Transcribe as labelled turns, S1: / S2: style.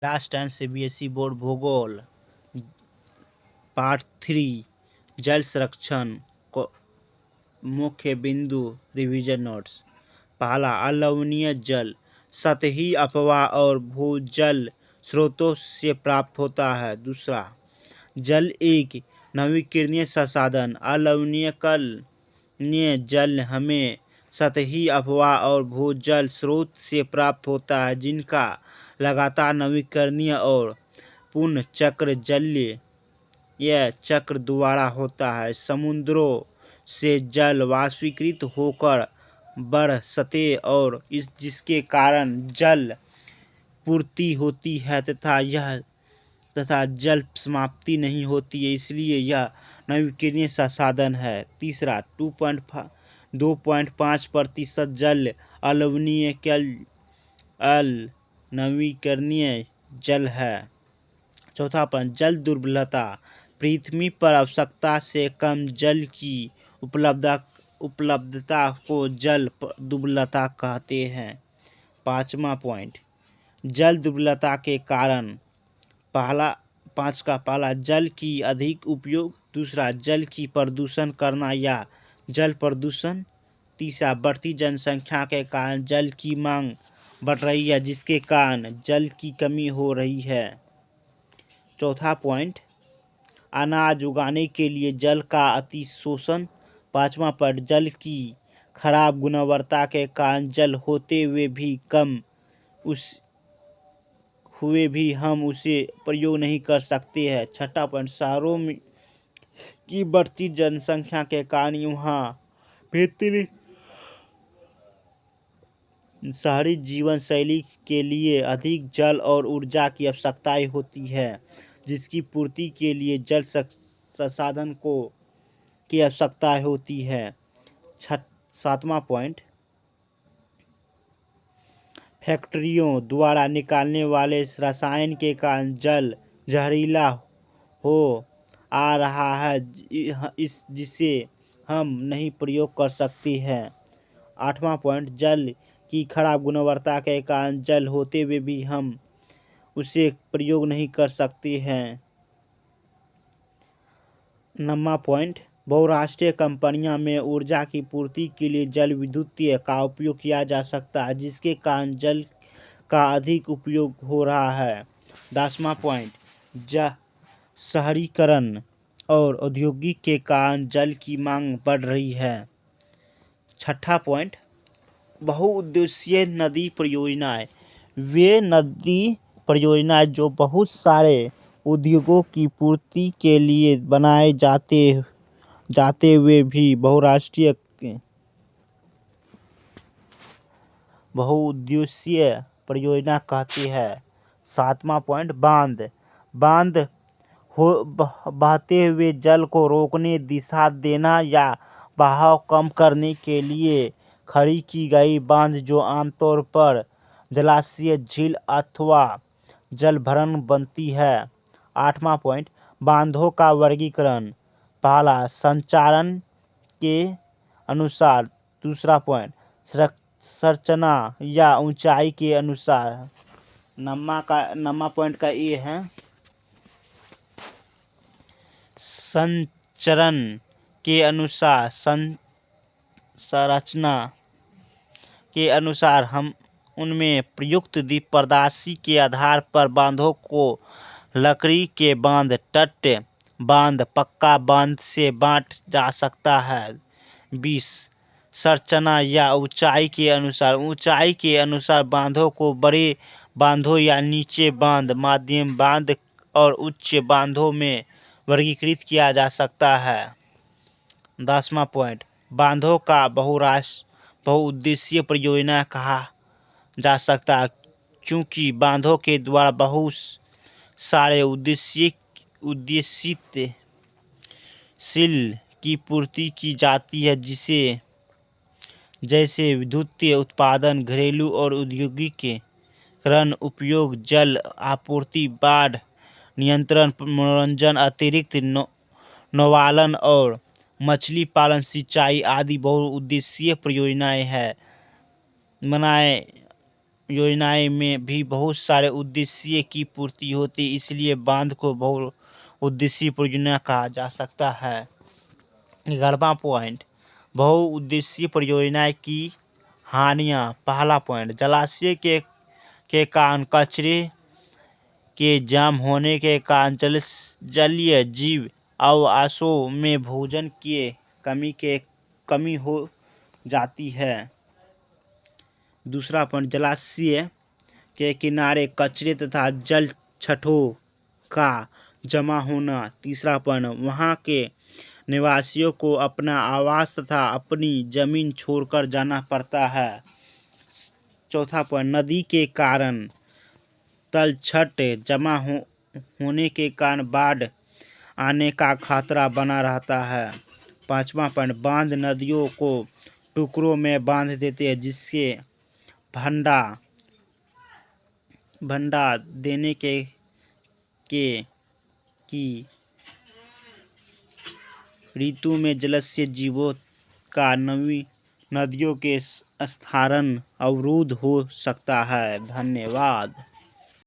S1: Last time CBSE board भूगोल part 3 जल संरक्षण को मुख्य बिंदु रिवीजन नोट्स। पहला, अलवणीय जल सतही अपवाह और भूजल स्रोतों से प्राप्त होता है। दूसरा, जल एक नवीकरणीय संसाधन। अलवणीय जल हमें सतही अपवाह और भूजल स्रोत से प्राप्त होता है, जिनका लगातार नवीकरणीय और पुनर्चक्र जलीय यह चक्र द्वारा होता है। समुद्रों से जल वाष्पीकृत होकर बढ़ सतह और जिसके कारण जल पूर्ति होती है तथा जल समाप्ति नहीं होती है, इसलिए यह नवीकरणीय संसाधन है। तीसरा, 2.5% जल नवीकरणीय जल है। चौथा पॉइंट, जल दुर्लभता। पृथ्वी पर आवश्यकता से कम जल की उपलब्धता को जल दुर्लभता कहते हैं। पाँचवा पॉइंट, जल दुर्लभता के कारण पहला जल की अधिक उपयोग। दूसरा, जल की प्रदूषण करना या जल प्रदूषण। तीसरा, बढ़ती जनसंख्या के कारण जल की मांग बढ़ रही है, जिसके कारण जल की कमी हो रही है। चौथा पॉइंट, अनाज उगाने के लिए जल का अतिशोषण। पाँचवा पॉइंट, जल की खराब गुणवत्ता के कारण जल होते हुए भी हम उसे प्रयोग नहीं कर सकते हैं। छठा पॉइंट, शहरों में की बढ़ती जनसंख्या के कारण वहाँ बेहतर शहरी जीवन शैली के लिए अधिक जल और ऊर्जा की आवश्यकताएं होती है, जिसकी पूर्ति के लिए जल संसाधन की आवश्यकता होती है। सातवां पॉइंट, फैक्ट्रियों द्वारा निकालने वाले रसायन के कारण जल जहरीला हो आ रहा है, जिसे हम नहीं प्रयोग कर सकते हैं। आठवां पॉइंट, जल की खराब गुणवत्ता के कारण जल होते हुए भी हम उसे प्रयोग नहीं कर सकते हैं। नौवां पॉइंट, बहुराष्ट्रीय कंपनियों में ऊर्जा की पूर्ति के लिए जल विद्युत का उपयोग किया जा सकता है, जिसके कारण जल का अधिक उपयोग हो रहा है। 10वां पॉइंट, शहरीकरण और औद्योगिक के कारण जल की मांग बढ़ रही है। छठा पॉइंट, बहुउद्देशीय नदी परियोजनाएं। वे नदी परियोजनाएं जो बहुत सारे उद्योगों की पूर्ति के लिए बनाए जाते हुए भी बहुउद्देशीय परियोजना कहती है। सातवां पॉइंट, बांध बहते हुए जल को रोकने, दिशा देना या बहाव कम करने के लिए खड़ी की गई बांध, जो आमतौर पर जलाशय, झील अथवा जलभरण बनती है। आठवां पॉइंट, बांधों का वर्गीकरण। पहला, संरचना के अनुसार। दूसरा पॉइंट, संरचना या ऊंचाई के अनुसार। नौवां पॉइंट का ये है, संरचना के अनुसार। संरचना के अनुसार हम उनमें प्रयुक्त दीपारदर्शी के आधार पर बांधों को लकड़ी के बांध, तट बांध, पक्का बांध से बांटा जा सकता है। 20, संरचना या ऊंचाई के अनुसार। ऊंचाई के अनुसार बांधों को बड़े बांधों या निचले बांध, मध्यम बांध और उच्च बांधों में वर्गीकृत किया जा सकता है। 10वां पॉइंट, बांधों का बहुउद्देशीय परियोजना कहा जा सकता है, क्योंकि बांधों के द्वारा बहुत सारे उद्देशित की पूर्ति की जाती है, जैसे विद्युत उत्पादन, घरेलू और औद्योगिकीकरण, उपयोग, जल आपूर्ति, बाढ़ नियंत्रण, मनोरंजन, अतिरिक्त नौपालन और मछली पालन, सिंचाई आदि बहुउद्देशीय परियोजनाएं हैं। योजनाएं में भी बहुत सारे उद्देश्य की पूर्ति होती, इसलिए बांध को बहुउद्देशीय परियोजना कहा जा सकता है। 11वां पॉइंट, बहुउद्देशीय परियोजनाएं की हानियां। पहला पॉइंट, जलाशय के कारण कचरे के जाम होने के कारण जलीय जीव आवासों में भोजन की कमी हो जाती है। दूसरा पॉइंट, जलाशय के किनारे कचरे तथा जल छठों का जमा होना। तीसरा पॉइंट, वहां के निवासियों को अपना आवास तथा अपनी जमीन छोड़कर जाना पड़ता है। चौथा पॉइंट, नदी के कारण तलछट जमा होने के कारण बाढ़ आने का खतरा बना रहता है। पांचवा पॉइंट, बांध नदियों को टुकड़ों में बांध देते हैं, जिससे भंडार देने की ऋतु में जलीय जीवों का नदियों के स्थानांतरण अवरुद्ध हो सकता है। धन्यवाद।